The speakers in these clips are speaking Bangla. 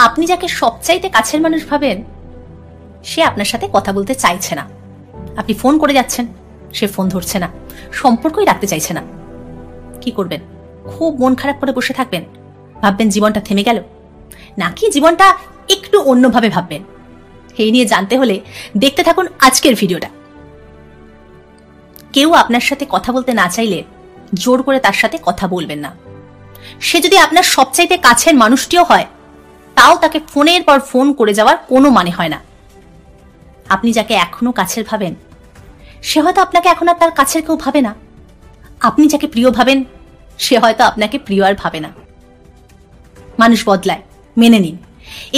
আপনি যাকে সবচাইতে কাছের মানুষ ভাবেন সে আপনার সাথে কথা বলতে চাইছে না। আপনি ফোন করে যাচ্ছেন, সে ফোন ধরছে না, সম্পর্কই রাখতে চাইছে না। কি করবেন? খুব মন খারাপ করে বসে থাকবেন, ভাববেন জীবনটা থেমে গেল, নাকি জীবনটা একটু অন্যভাবে ভাববেন? এই নিয়ে জানতে হলে দেখতে থাকুন আজকের ভিডিওটা। কেউ আপনার সাথে কথা বলতে না চাইলে জোর করে তার সাথে কথা বলবেন না। সে যদি আপনার সবচাইতে কাছের মানুষটিও হয়, তাও তাকে ফোনের পর ফোন করে যাওয়ার কোনো মানে হয় না। আপনি যাকে এখনো কাছের ভাবেন সে হয়তো আপনাকে এখন আর তার কাছের কেউ ভাবে না। আপনি যাকে প্রিয় ভাবেন সে হয়তো আপনাকে প্রিয় আর ভাবে না। মানুষ বদলায়, মেনে নিন।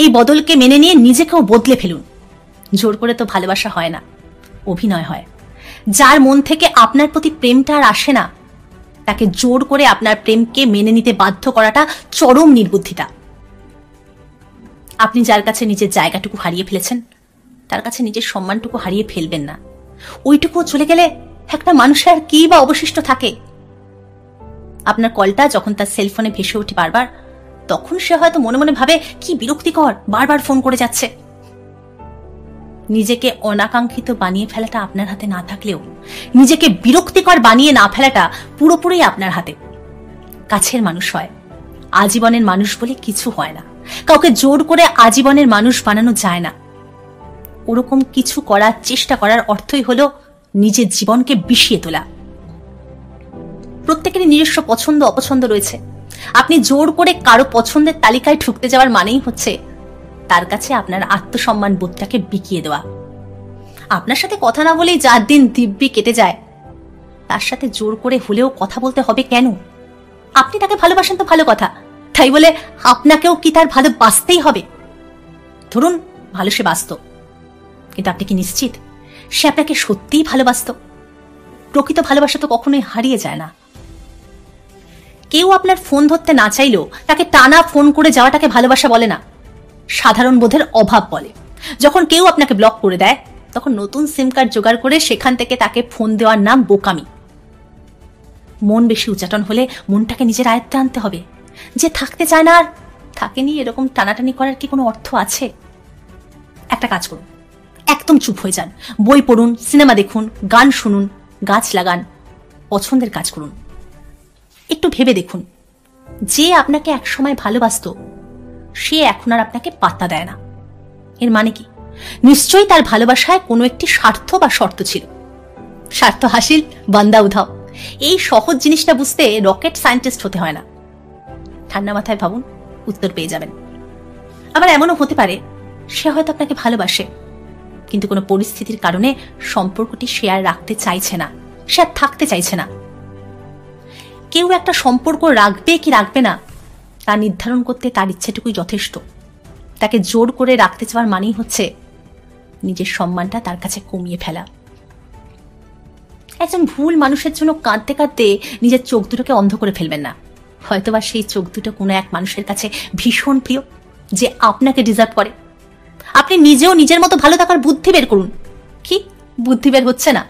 এই বদলকে মেনে নিয়ে নিজেকেও বদলে ফেলুন। জোর করে তো ভালোবাসা হয় না, অভিনয় হয়। যার মন থেকে আপনার প্রতি প্রেমটা আর আসে না, তাকে জোর করে আপনার প্রেমকে মেনে নিতে বাধ্য করাটা চরম নির্বুদ্ধিতা। আপনি যার কাছে নিজের জায়গাটুকু হারিয়ে ফেলেছেন, তার কাছে নিজের সম্মানটুকু হারিয়ে ফেলবেন না। ওইটুকুও চলে গেলে একটা মানুষের আর কি বা অবশিষ্ট থাকে? আপনার কলটা যখন তার সেলফোনে ভেসে ওঠে বারবার, তখন সে হয়তো মনে মনে ভাবে কি বিরক্তিকর, বারবার ফোন করে যাচ্ছে। নিজেকে অনাকাঙ্ক্ষিত বানিয়ে ফেলাটা আপনার হাতে না থাকলেও নিজেকে বিরক্তিকর বানিয়ে না ফেলাটা পুরোপুরি আপনার হাতে। কাছের মানুষ হয়, আজীবনের মানুষ বলে কিছু হয় না। কাউকে জোর করে আজীবনের মানুষ বানানো যায় না। ওরকম কিছু করার চেষ্টা করার অর্থই হলো নিজের জীবনকে বিষিয়ে তোলা। প্রত্যেকেরই নিজস্ব পছন্দ অপছন্দ রয়েছে। আপনি জোর করে কারো পছন্দের তালিকায় ঢুকতে যাওয়ার মানেই হচ্ছে তার কাছে আপনার আত্মসম্মান বোধটাকে বিকিয়ে দেওয়া। আপনার সাথে কথা না বলেই যার দিন দিব্যি কেটে যায়, তার সাথে জোর করে হলেও কথা বলতে হবে কেন? আপনি তাকে ভালোবাসেন তো ভালো কথা, তাই বলে আপনাকেও কি তার ভালোবাসতেই হবে? ধরুন ভালো সে বাসত, কিন্তু আপনি কি নিশ্চিত সে আপনাকে সত্যিই ভালোবাসত? প্রকৃত ভালোবাসা তো কখনোই হারিয়ে যায় না। কেউ আপনার ফোন ধরতে না চাইলেও তাকে টানা ফোন করে যাওয়াটাকে ভালোবাসা বলে না, সাধারণ বোধের অভাব বলে। যখন কেউ আপনাকে ব্লক করে দেয়, তখন নতুন সিম কার্ড জোগাড় করে সেখান থেকে তাকে ফোন দেওয়ার নাম বোকামি। মন বেশি উচ্চাটন হলে মনটাকে নিজের আয়ত্তে আনতে হবে। যে থাকতে চায় না আর থাকেনি, এরকম টানাটানি করার কি কোনো অর্থ আছে? একটা কাজ করুন, একদম চুপ হয়ে যান। বই পড়ুন, সিনেমা দেখুন, গান শুনুন, গাছ লাগান, পছন্দের কাজ করুন। একটু ভেবে দেখুন, যে আপনাকে একসময় ভালোবাসত সে এখন আর আপনাকে পাত্তা দেয় না। এর মানে কি? নিশ্চয়ই তার ভালোবাসায় কোনো একটি স্বার্থ বা শর্ত ছিল। স্বার্থ হাসিল বান্দা উধাও, এই সহজ জিনিসটা বুঝতে রকেট সায়েন্টিস্ট হতে হয় না। ঠান্ডা মাথায় ভাবুন, উত্তর পেয়ে যাবেন। আবার এমনও হতে পারে সে হয়তো আপনাকে ভালোবাসে, কিন্তু কোনো পরিস্থিতির কারণে সম্পর্কটি সে আর রাখতে চাইছে না, সে আর থাকতে চাইছে না। কেউ একটা সম্পর্ক রাখবে কি রাখবে না তা নির্ধারণ করতে তার ইচ্ছেটুকুই যথেষ্ট। তাকে জোর করে রাখতে চাওয়ার মানেই হচ্ছে নিজের সম্মানটা তার কাছে কমিয়ে ফেলা। একজন ভুল মানুষের জন্য কাঁদতে কাঁদতে নিজের চোখ দুটোকে অন্ধ করে ফেলবেন না। হয়তোবা সেই চোখ দুটো কোনো এক মানুষের কাছে ভীষণ প্রিয়, যে আপনাকে ডিজার্ভ করে। আপনি নিজেও নিজের মতো ভালো থাকার বুদ্ধি বের করুন। কি বুদ্ধি বের হচ্ছে না?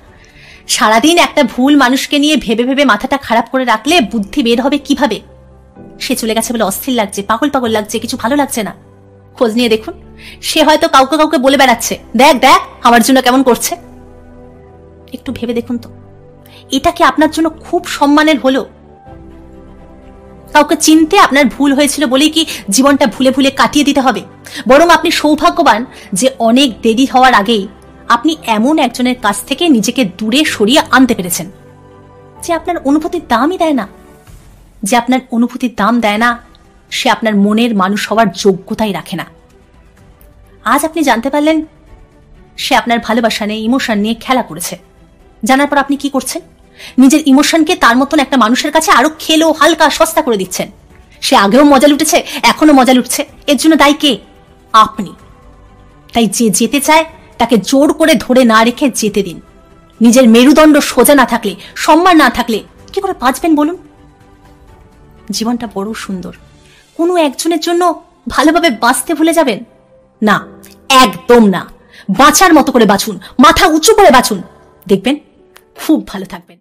সারাদিন একটা ভুল মানুষকে নিয়ে ভেবে ভেবে মাথাটা খারাপ করে রাখলে বুদ্ধি বের হবে কিভাবে? সে চলে গেছে বলে অস্থির লাগছে, পাগল পাগল লাগছে, কিছু ভালো লাগছে না। খোঁজ নিয়ে দেখুন, সে হয়তো কাউকে কাউকে বলে বেড়াচ্ছে, দেখ দেখ আমার জন্য কেমন করছে। একটু ভেবে দেখুন তো, এটা কি আপনার জন্য খুব সম্মানের হলো? কাউকে চিনতে আপনার ভুল হয়েছিল বলেই কি জীবনটা ভুলে ভুলে কাটিয়ে দিতে হবে? বরং আপনি সৌভাগ্যবান যে অনেক দেরি হওয়ার আগেই আপনি এমন একজনের কাছ থেকে নিজেকে দূরে সরিয়ে আনতে পেরেছেন, যে আপনার অনুভূতির দামই দেয় না। যে আপনার অনুভূতির দাম দেয় না, সে আপনার মনের মানুষ হওয়ার যোগ্যতাই রাখে না। আজ আপনি জানতে পারলেন সে আপনার ভালোবাসা নিয়ে, ইমোশন নিয়ে খেলা করেছে। জানার পর আপনি কি করছেন? নিজের ইমোশনকে তার মতন একটা মানুষের কাছে আরো খেলো, হালকা, সস্তা করে দিচ্ছেন। সে আগেও মজা লুটেছে, এখনো মজা লুটছে। এর জন্য দায়ী কে? আপনি। তাই যে যেতে চায় তাকে জোর করে ধরে না রেখে যেতে দিন। নিজের মেরুদণ্ড সোজা না থাকলে, সম্মান না থাকলে কি করে বাঁচবেন বলুন? জীবনটা বড় সুন্দর, কোনো একজনের জন্য ভালোভাবে বাঁচতে ভুলে যাবেন না, একদম না। বাঁচার মতো করে বাঁচুন, মাথা উঁচু করে বাঁচুন, দেখবেন খুব ভালো থাকবেন।